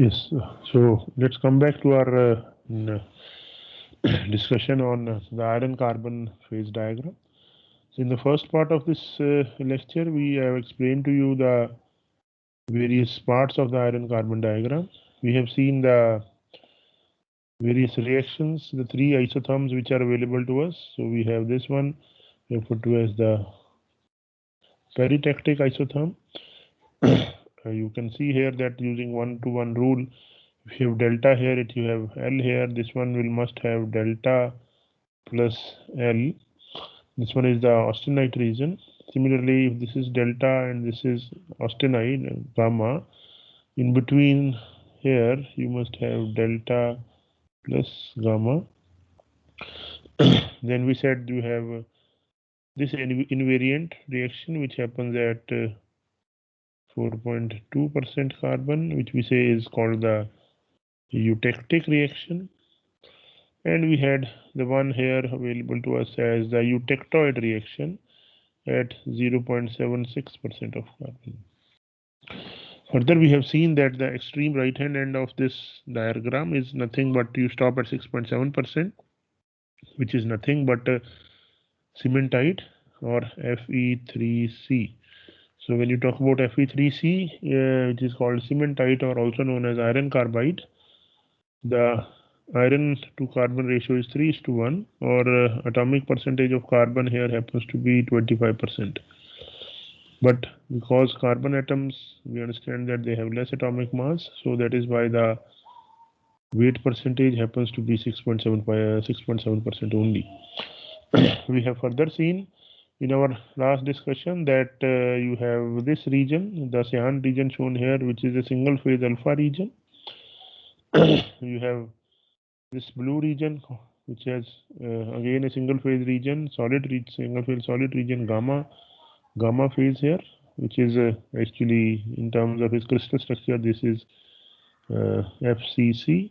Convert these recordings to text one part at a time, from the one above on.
Yes, so let's come back to our discussion on the iron carbon phase diagram. So in the first part of this lecture, we have explained to you the various parts of the iron carbon diagram. We have seen the various reactions, the three isotherms which are available to us. So we have this one referred to as the peritectic isotherm. You can see here that using 1-to-1 rule, if you have delta here, you have L here. This one will must have delta plus L. This one is the austenite region. Similarly, if this is delta and this is austenite, gamma, in between here you must have delta plus gamma. Then we said you have this invariant reaction which happens at 4.2% carbon, which we say is called the eutectic reaction. And we had the one here available to us as the eutectoid reaction at 0.76% of carbon. Further, we have seen that the extreme right hand end of this diagram is nothing but you stop at 6.7%, which is nothing but cementite or Fe3C. So when you talk about Fe3C, which is called cementite or also known as iron carbide, the iron to carbon ratio is 3:1, or atomic percentage of carbon here happens to be 25%. But because carbon atoms, we understand that they have less atomic mass, so that is why the weight percentage happens to be 6.7% only. We have further seen in our last discussion that you have this region, the cyan region shown here, which is a single phase alpha region. You have this blue region, which has again a single phase region, single phase solid region, gamma phase here, which is actually in terms of its crystal structure, this is FCC,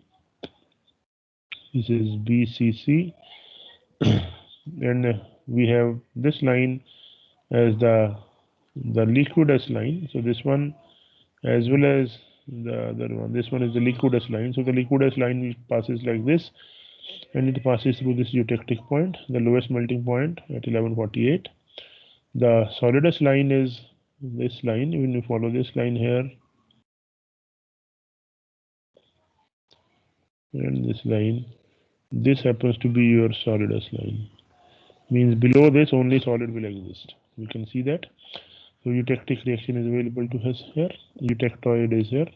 this is BCC, and we have this line as the liquidus line. So this one as well as the other one, this one is the liquidus line. So the liquidus line passes like this, and it passes through this eutectic point, the lowest melting point at 1148. The solidus line is this line. When you follow this line here and this line, this happens to be your solidus line. Means below this only solid will exist. You can see that. So eutectic reaction is available to us here. Eutectoid is here,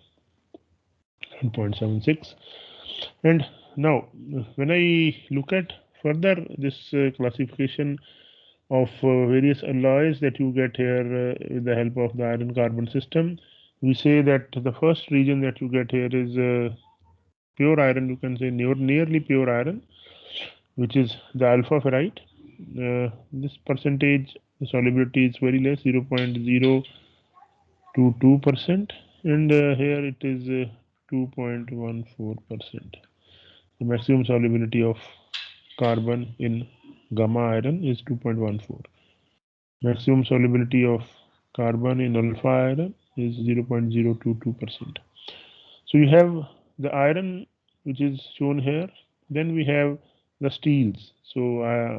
1.76. And now when I look at further this classification of various alloys that you get here with the help of the iron carbon system, we say that the first region that you get here is pure iron. You can say nearly pure iron, which is the alpha ferrite. This percentage, the solubility is very less, 0.022%, and here it is 2.14%. The maximum solubility of carbon in gamma iron is 2.14. Maximum solubility of carbon in alpha iron is 0.022%. So you have the iron, which is shown here. Then we have the steels. So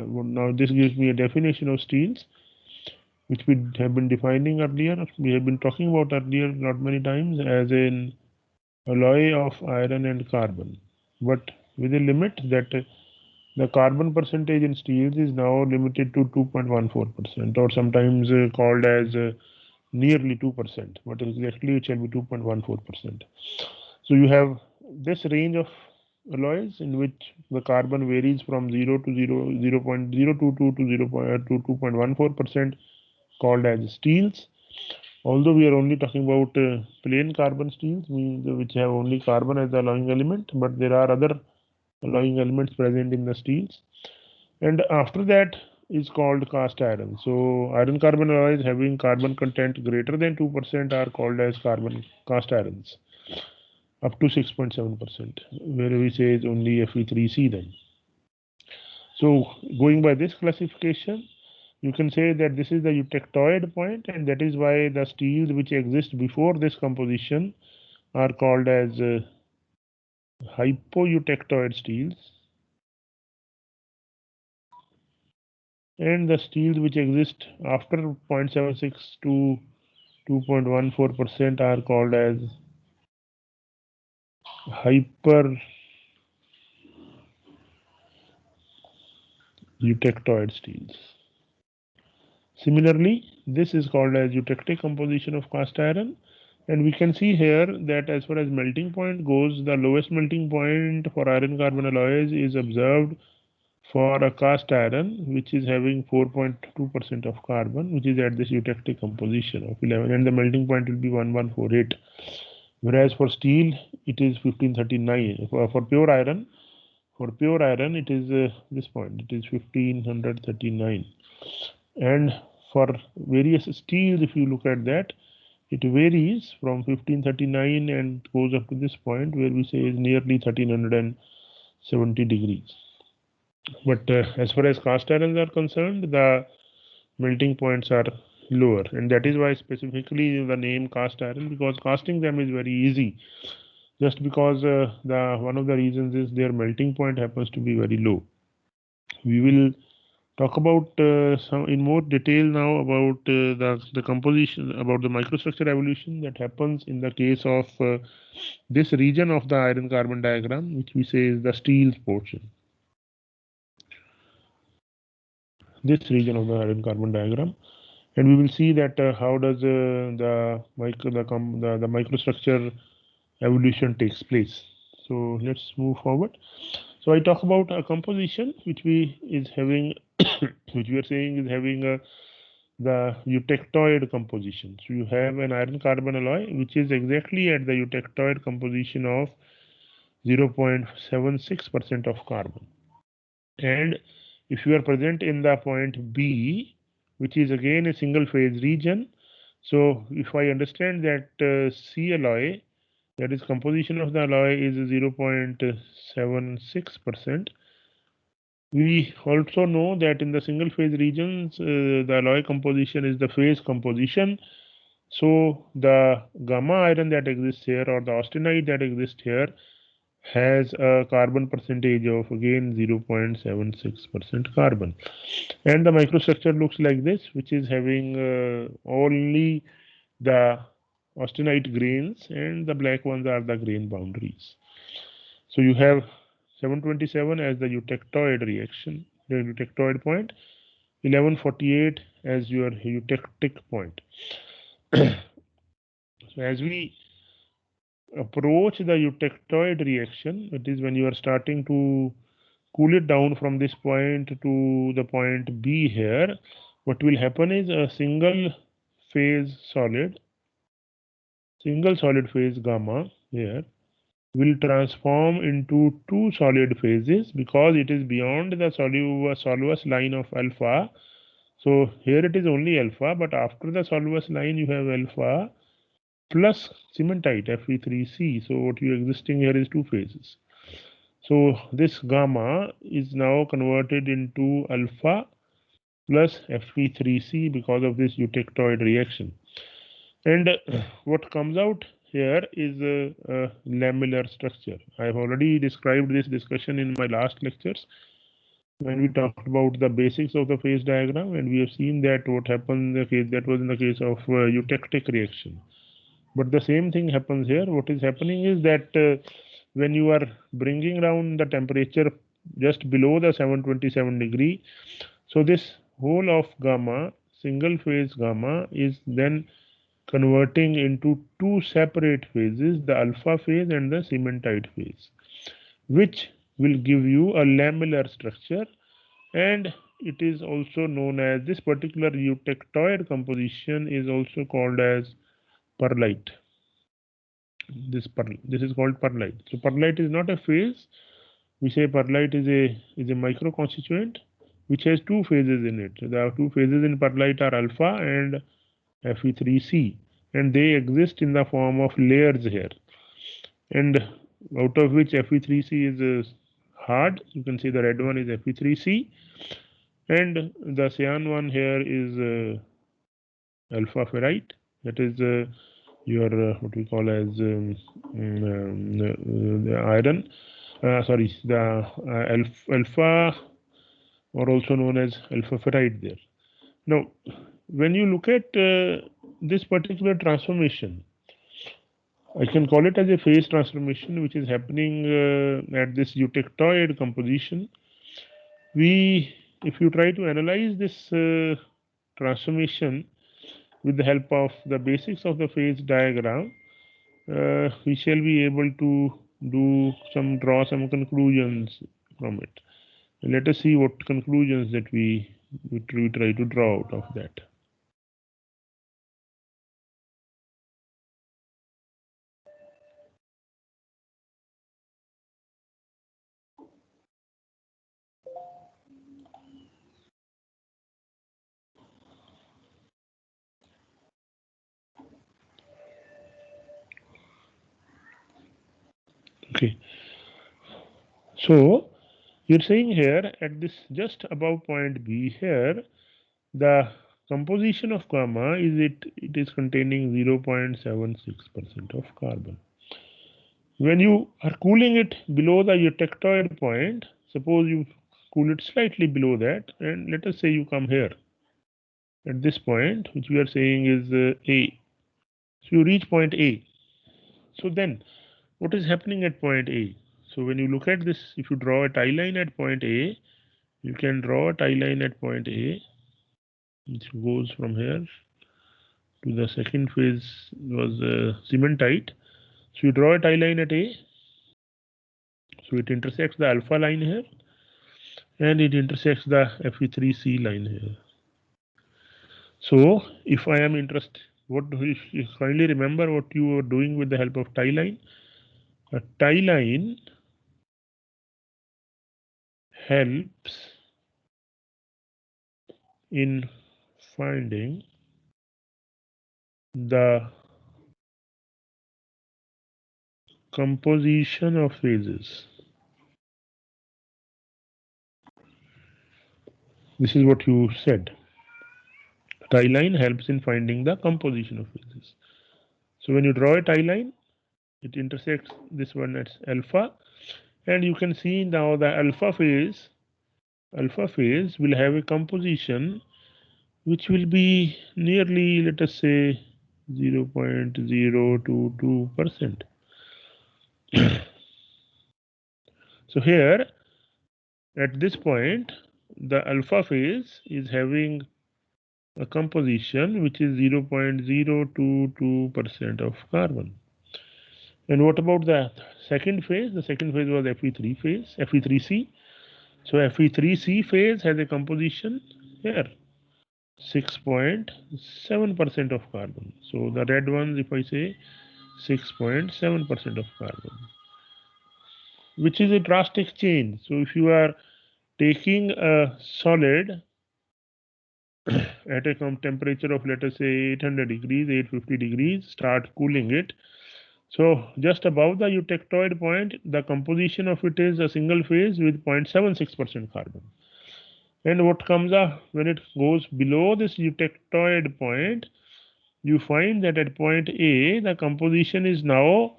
now this gives me a definition of steels, which we have been defining earlier. We have been talking about earlier not many times as an alloy of iron and carbon, but with a limit that the carbon percentage in steels is now limited to 2.14%, or sometimes called as nearly 2%, but exactly it shall be 2.14%. So you have this range of alloys in which the carbon varies from 0 to 0.022 to 2.14%, called as steels. Although we are only talking about plain carbon steels, which have only carbon as the alloying element, but there are other alloying elements present in the steels. And after that is called cast iron. So iron carbon alloys having carbon content greater than 2% are called as carbon cast irons, up to 6.7%, where we say is only Fe3C then. So going by this classification, you can say that this is the eutectoid point, and that is why the steels which exist before this composition are called as hypoeutectoid steels, and the steels which exist after 0.76 to 2.14% are called as hypereutectoid steels. Similarly, this is called as eutectic composition of cast iron, and we can see here that as far as melting point goes, the lowest melting point for iron carbon alloys is observed for a cast iron which is having 4.2% of carbon, which is at this eutectic composition of 11, and the melting point will be 1148. Whereas for steel it is 1539. For pure iron, it is this point, it is 1539. And for various steels, if you look at that, it varies from 1539 and goes up to this point where we say is nearly 1370 degrees. But as far as cast irons are concerned, the melting points are lower, and that is why specifically the name cast iron, because casting them is very easy, just because the one of the reasons is their melting point happens to be very low. We will talk about some in more detail now about the composition, about the microstructure evolution that happens in the case of this region of the iron carbon diagram, which we say is the steel portion. This region of the iron carbon diagram, and we will see that how does the microstructure evolution takes place. So let's move forward. So I talk about a composition which we is having which we are saying is having the eutectoid composition. So you have an iron carbon alloy which is exactly at the eutectoid composition of 0.76% of carbon. And if you are present in the point B, which is again a single phase region, so if I understand that C alloy, that is composition of the alloy, is 0.76%, we also know that in the single phase regions, the alloy composition is the phase composition. So the gamma iron that exists here, or the austenite that exists here, has a carbon percentage of again 0.76% carbon. And the microstructure looks like this, which is having only the austenite grains, and the black ones are the grain boundaries. So you have 727 as the eutectoid reaction, the eutectoid point, 1148 as your eutectic point. So as we approach the eutectoid reaction, it is when you are starting to cool it down from this point to the point B here, what will happen is a single solid phase gamma here will transform into two solid phases because it is beyond the solvous line of alpha. So here it is only alpha, but after the solvous line you have alpha plus cementite Fe3C. So what you existing here is two phases. So this gamma is now converted into alpha plus Fe3C because of this eutectoid reaction. And what comes out here is a lamellar structure. I have already described this discussion in my last lectures when we talked about the basics of the phase diagram, and we have seen that what happened in the case that was in the case of eutectic reaction. But the same thing happens here. What is happening is that when you are bringing down the temperature just below the 727 degree, so this whole of gamma, single phase gamma, is then converting into two separate phases, the alpha phase and the cementite phase, which will give you a lamellar structure. And it is also known as, this particular eutectoid composition is also called as perlite. This is called perlite. So perlite is not a phase. We say perlite is a micro constituent which has two phases in it. The two phases in perlite are alpha and Fe3C, and they exist in the form of layers here, and out of which Fe3C is hard. You can see the red one is Fe3C, and the cyan one here is alpha ferrite, that is your what we call as the iron, sorry, the alpha, or also known as alpha ferrite there. Now, when you look at this particular transformation, I can call it as a phase transformation, which is happening at this eutectoid composition. If you try to analyze this transformation with the help of the basics of the phase diagram, we shall be able to draw some conclusions from it. Let us see what conclusions that we try to draw out of that. Okay, so you're saying here at this just above point B here, the composition of gamma it is containing 0.76% of carbon. When you are cooling it below the eutectoid point, suppose you cool it slightly below that, and let us say you come here at this point, which we are saying is A. So you reach point A. So then, what is happening at point A? So when you look at this, if you draw a tie line at point A, you can draw a tie line at point A, which goes from here to the second phase was cementite. So you draw a tie line at A. So it intersects the alpha line here, and it intersects the Fe3C line here. So if I am interested, what you kindly remember what you were doing with the help of tie line. A tie line helps in finding the composition of phases. This is what you said. Tie line helps in finding the composition of phases. So when you draw a tie line, it intersects this one at alpha, and you can see now the alpha phase will have a composition which will be nearly, let us say, 0.022%. So here at this point, the alpha phase is having a composition which is 0.022% of carbon. And what about the second phase? The second phase was Fe3 phase, Fe3C. So Fe3C phase has a composition here 6.7% of carbon. So the red ones, if I say 6.7% of carbon, which is a drastic change. So if you are taking a solid at a temperature of, let us say, 800 degrees, 850 degrees, start cooling it. So just above the eutectoid point, the composition of it is a single phase with 0.76% carbon. And what comes up when it goes below this eutectoid point, you find that at point A, the composition is now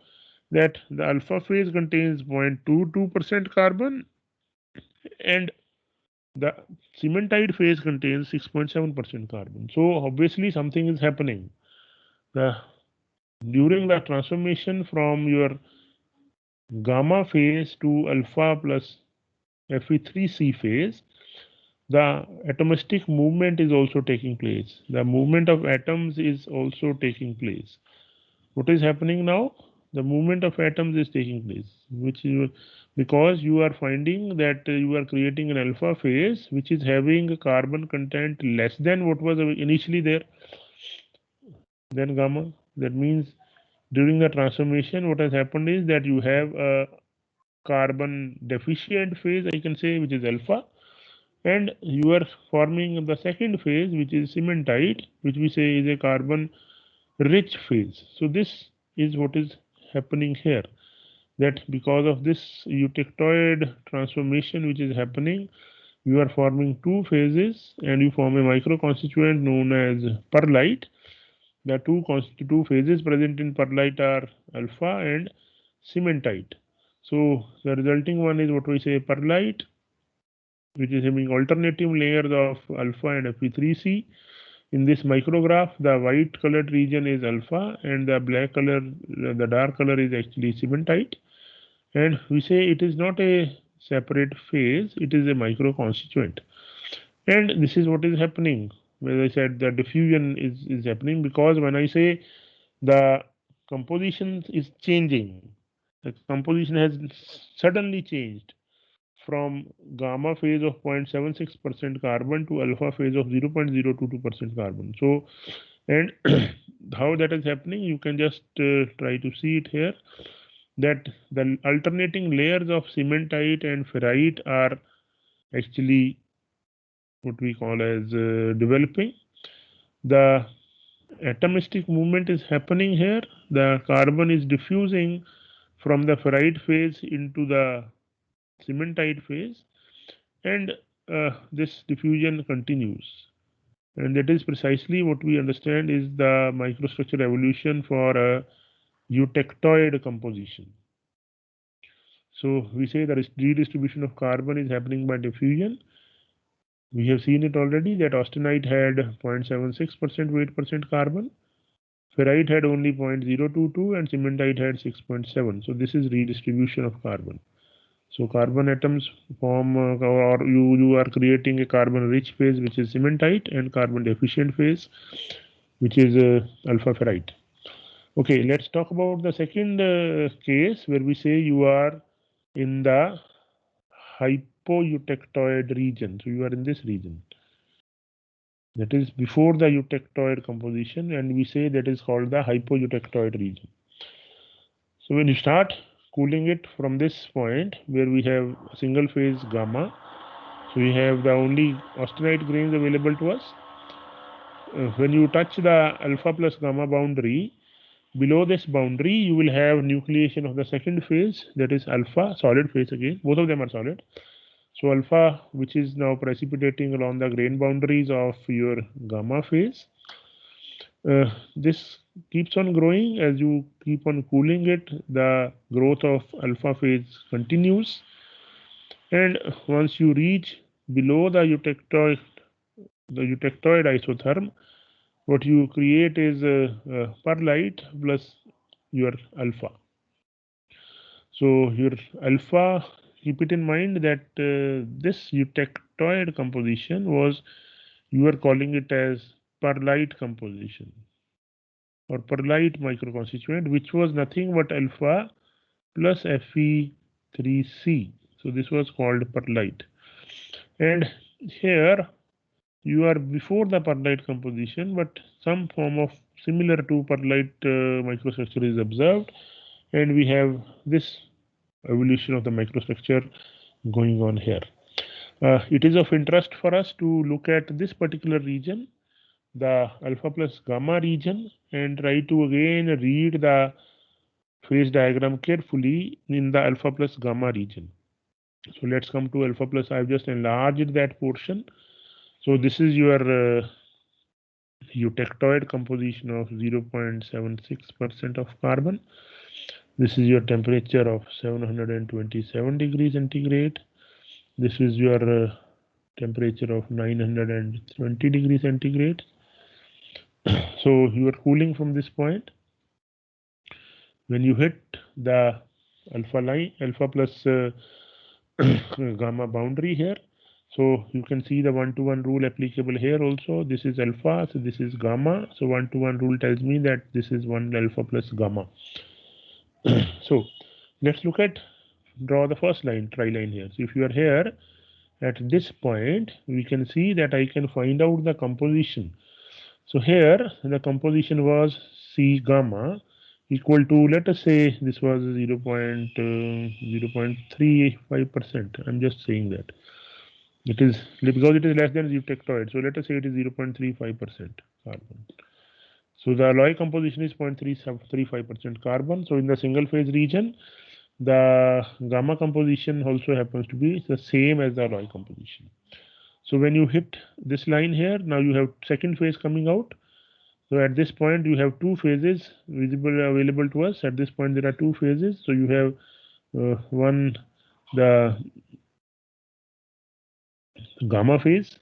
that the alpha phase contains 0.22% carbon and the cementite phase contains 6.7% carbon. So obviously something is happening. During the transformation from your gamma phase to alpha plus Fe3C phase, the atomistic movement is also taking place. The movement of atoms is also taking place. What is happening now? The movement of atoms is taking place, which is because you are finding that you are creating an alpha phase which is having a carbon content less than what was initially there, then gamma. That means during the transformation, what has happened is that you have a carbon deficient phase, I can say, which is alpha, and you are forming the second phase, which is cementite, which we say is a carbon rich phase. So this is what is happening here, that because of this eutectoid transformation which is happening, you are forming two phases and you form a micro constituent known as perlite, The two phases present in perlite are alpha and cementite. So the resulting one is what we say perlite, which is having alternative layers of alpha and Fe3C. In this micrograph, the white colored region is alpha and the black color, the dark color is actually cementite. And we say it is not a separate phase, it is a microconstituent. And this is what is happening. As I said, the diffusion is happening because when I say the composition is changing, the composition has suddenly changed from gamma phase of 0.76% carbon to alpha phase of 0.022% carbon. So, and how that is happening, you can just try to see it here, that the alternating layers of cementite and ferrite are actually what we call as developing. The atomistic movement is happening here. The carbon is diffusing from the ferrite phase into the cementite phase, and this diffusion continues. And that is precisely what we understand is the microstructure evolution for a eutectoid composition. So we say the redistribution of carbon is happening by diffusion. We have seen it already that austenite had 0.76% weight % carbon, ferrite had only 0.022, and cementite had 6.7. So this is redistribution of carbon. So carbon atoms form, or you are creating a carbon-rich phase, which is cementite, and carbon-deficient phase, which is alpha ferrite. Okay, let's talk about the second case where we say you are in the hypoeutectoid region. So you are in this region. That is before the eutectoid composition, and we say that is called the hypoeutectoid region. So when you start cooling it from this point where we have single phase gamma, so we have the only austenite grains available to us. When you touch the alpha plus gamma boundary, below this boundary you will have nucleation of the second phase, that is alpha, solid phase again, both of them are solid. So alpha, which is now precipitating along the grain boundaries of your gamma phase. This keeps on growing as you keep on cooling it. The growth of alpha phase continues, and once you reach below the eutectoid isotherm, what you create is perlite plus your alpha. So your alpha, keep it in mind that this eutectoid composition was, you are calling it as perlite composition or perlite microconstituent, which was nothing but alpha plus Fe3C. So this was called perlite. And here you are before the perlite composition, but some form of similar to perlite microstructure is observed, and we have this evolution of the microstructure going on here. It is of interest for us to look at this particular region, the alpha plus gamma region, and try to again read the phase diagram carefully in the alpha plus gamma region. So let's come to alpha plus. I've just enlarged that portion. So this is your eutectoid composition of 0.76% of carbon. This is your temperature of 727 degrees centigrade. This is your temperature of 920 degrees centigrade. So you are cooling from this point. When you hit the alpha line, alpha plus gamma boundary here, so you can see the 1-to-1 rule applicable here also. This is alpha, so this is gamma. So 1-to-1 rule tells me that this is 1 alpha plus gamma. So let's look at, draw the first line, tri-line here. So if you are here at this point, we can see that I can find out the composition. So here the composition was C gamma equal to, let us say this was 0.35%. I'm just saying that it is because it is less than eutectoid. So let us say it is 0.35% carbon. So the alloy composition is 0.35% carbon. So in the single phase region, the gamma composition also happens to be the same as the alloy composition. So when you hit this line here, now you have second phase coming out. So at this point you have two phases available to us. At this point there are two phases. So you have one, the gamma phase,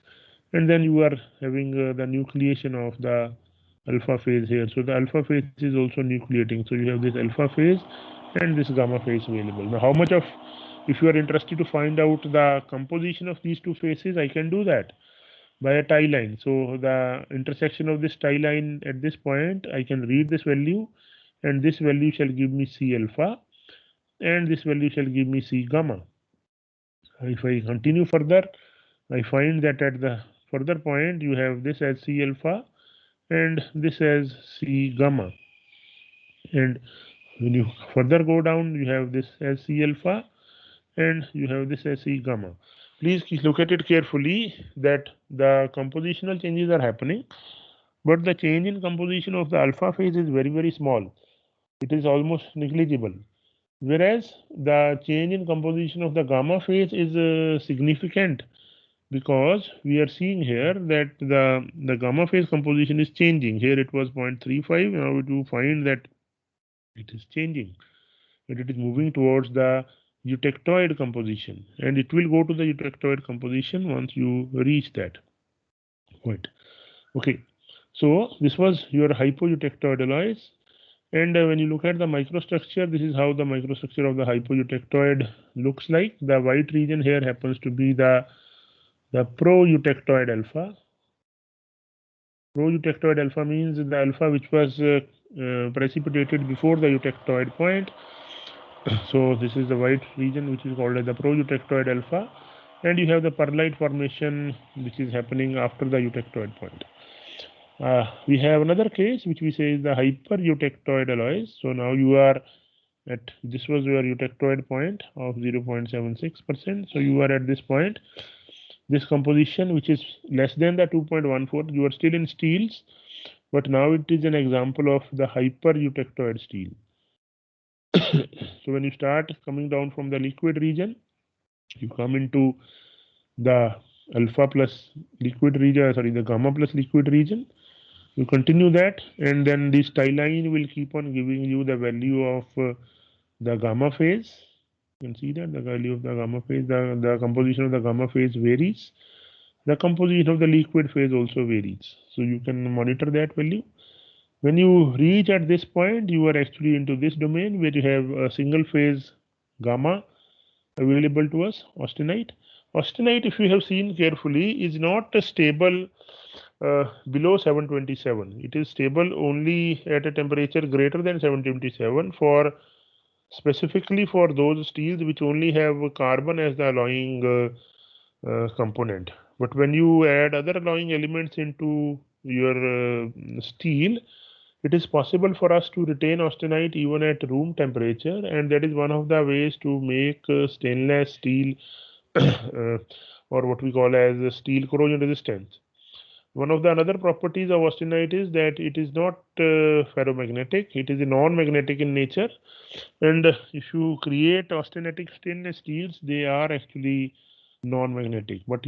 and then you are having the nucleation of the alpha phase here. So the alpha phase is also nucleating. So you have this alpha phase and this gamma phase available. Now how much of, if you are interested to find out the composition of these two phases, I can do that by a tie line. So the intersection of this tie line at this point, I can read this value, and this value shall give me C alpha, and this value shall give me C gamma. If I continue further, I find that at the further point you have this as C alpha and this as C gamma. And when you further go down, you have this as C alpha and you have this as C gamma. Please look at it carefully that the compositional changes are happening, but the change in composition of the alpha phase is very, very small. It is almost negligible. Whereas the change in composition of the gamma phase is significant, because we are seeing here that the gamma phase composition is changing. Here it was 0.35. Now we do find that it is changing, and it is moving towards the eutectoid composition, and it will go to the eutectoid composition once you reach that point. Okay, so this was your hypoeutectoid alloys. And when you look at the microstructure, this is how the microstructure of the hypoeutectoid looks like. The white region here happens to be the proeutectoid alpha. Proeutectoid alpha means the alpha which was precipitated before the eutectoid point. So this is the white region which is called as the proeutectoid alpha, and you have the perlite formation which is happening after the eutectoid point. We have another case which we say is the hypereutectoid alloys. So now you are at, this was your eutectoid point of 0.76%. So you are at this point, this composition which is less than the 2.14, you are still in steels, but now it is an example of the hypereutectoid steel. So when you start coming down from the liquid region, you come into the alpha plus liquid region, sorry, the gamma plus liquid region. You continue that, and then this tie line will keep on giving you the value of the gamma phase. You can see that the value of the gamma phase, the composition of the gamma phase varies. The composition of the liquid phase also varies. So you can monitor that value. When you reach at this point, you are actually into this domain where you have a single phase gamma available to us, austenite. Austenite, if you have seen carefully, is not stable below 727. It is stable only at a temperature greater than 727 for specifically for those steels which only have carbon as the alloying component. But when you add other alloying elements into your steel, it is possible for us to retain austenite even at room temperature, and that is one of the ways to make stainless steel or what we call as steel corrosion resistance. One of the another properties of austenite is that it is not ferromagnetic, it is non-magnetic in nature. And if you create austenitic stainless steels, they are actually non-magnetic. But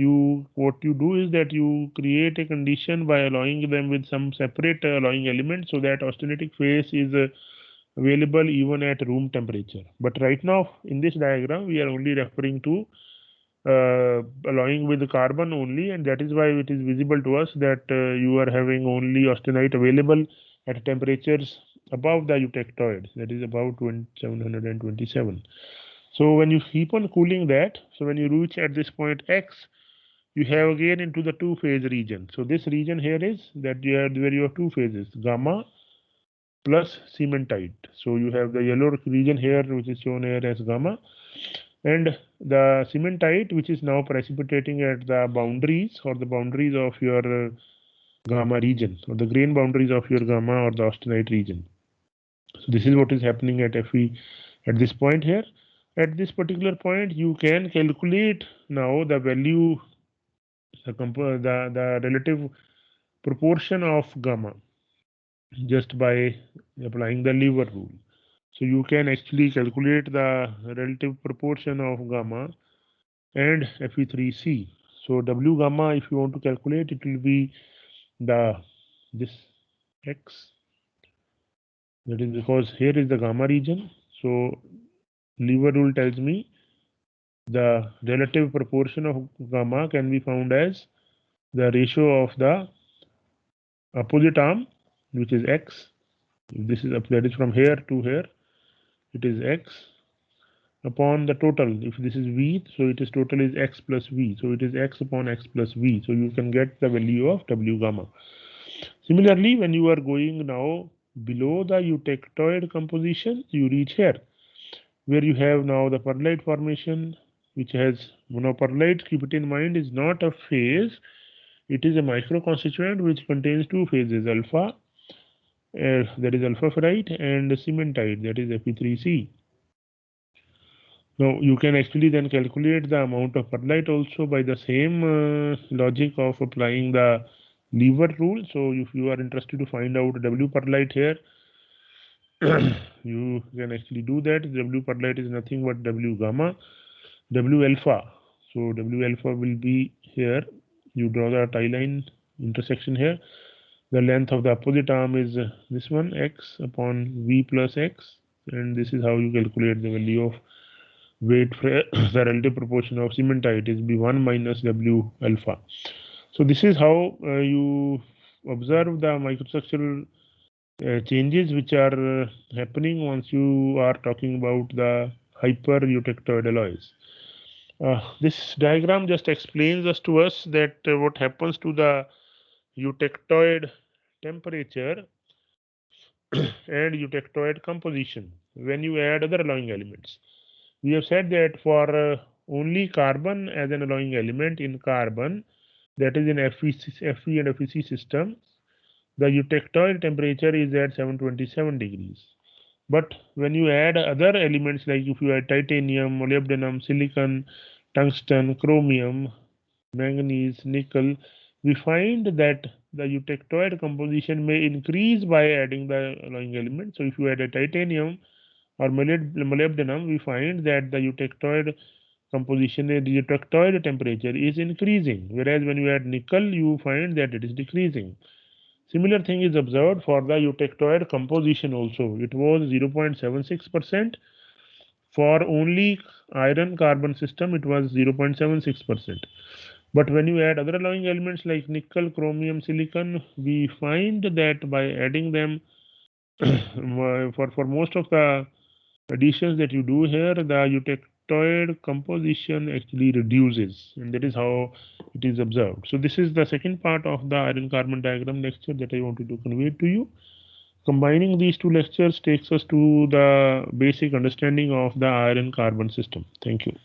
what you do is that you create a condition by alloying them with some separate alloying element so that austenitic phase is available even at room temperature. But right now in this diagram, we are only referring to alloying with the carbon only, and that is why it is visible to us that you are having only austenite available at temperatures above the eutectoid, that is about 727. So when you keep on cooling that, so when you reach at this point X, you have again into the two phase region. So this region here is that you have where you have two phases, gamma plus cementite. So you have the yellow region here which is shown here as gamma, and the cementite which is now precipitating at the boundaries or the boundaries of your gamma region, or the grain boundaries of your gamma or the austenite region. So this is what is happening at Fe at this point here. At this particular point, you can calculate now the value, the relative proportion of gamma just by applying the lever rule. So you can actually calculate the relative proportion of gamma and Fe3C. So W gamma, if you want to calculate, it will be the this X. That is because here is the gamma region. So lever rule tells me the relative proportion of gamma can be found as the ratio of the opposite arm, which is X. If this is up, that is from here to here, it is X upon the total. If this is V, so it is total is X plus V. So it is X upon X plus V. So you can get the value of W gamma. Similarly, when you are going now below the eutectoid composition, you reach here, where you have now the perlite formation, which has monoperlite. Keep it in mind, is not a phase. It is a microconstituent which contains two phases, alpha, that is alpha ferrite, and cementite, that is Fe3C. Now you can actually then calculate the amount of perlite also by the same logic of applying the lever rule. So if you are interested to find out W perlite here, you can actually do that. W perlite is nothing but W gamma, W alpha. So W alpha will be here. You draw the tie line intersection here. The length of the opposite arm is this one, X upon V plus X. And this is how you calculate the value of weight for the relative proportion of cementite is B1 minus W alpha. So this is how you observe the microstructural changes which are happening once you are talking about the hypereutectoid alloys. This diagram just explains to us that what happens to the eutectoid temperature and eutectoid composition when you add other alloying elements. We have said that for only carbon as an alloying element in carbon, that is in Fe and FeC system, the eutectoid temperature is at 727 degrees. But when you add other elements, like if you add titanium, molybdenum, silicon, tungsten, chromium, manganese, nickel, we find that the eutectoid composition may increase by adding the alloying element. So if you add a titanium or molybdenum, we find that the eutectoid composition, the eutectoid temperature is increasing, whereas when you add nickel, you find that it is decreasing. Similar thing is observed for the eutectoid composition also. It was 0.76%. For only iron carbon system, it was 0.76%. But when you add other alloying elements like nickel, chromium, silicon, we find that by adding them for most of the additions that you do here, the eutectoid composition actually reduces, and that is how it is observed. So this is the second part of the iron carbon diagram lecture that I wanted to convey to you. Combining these two lectures takes us to the basic understanding of the iron carbon system. Thank you.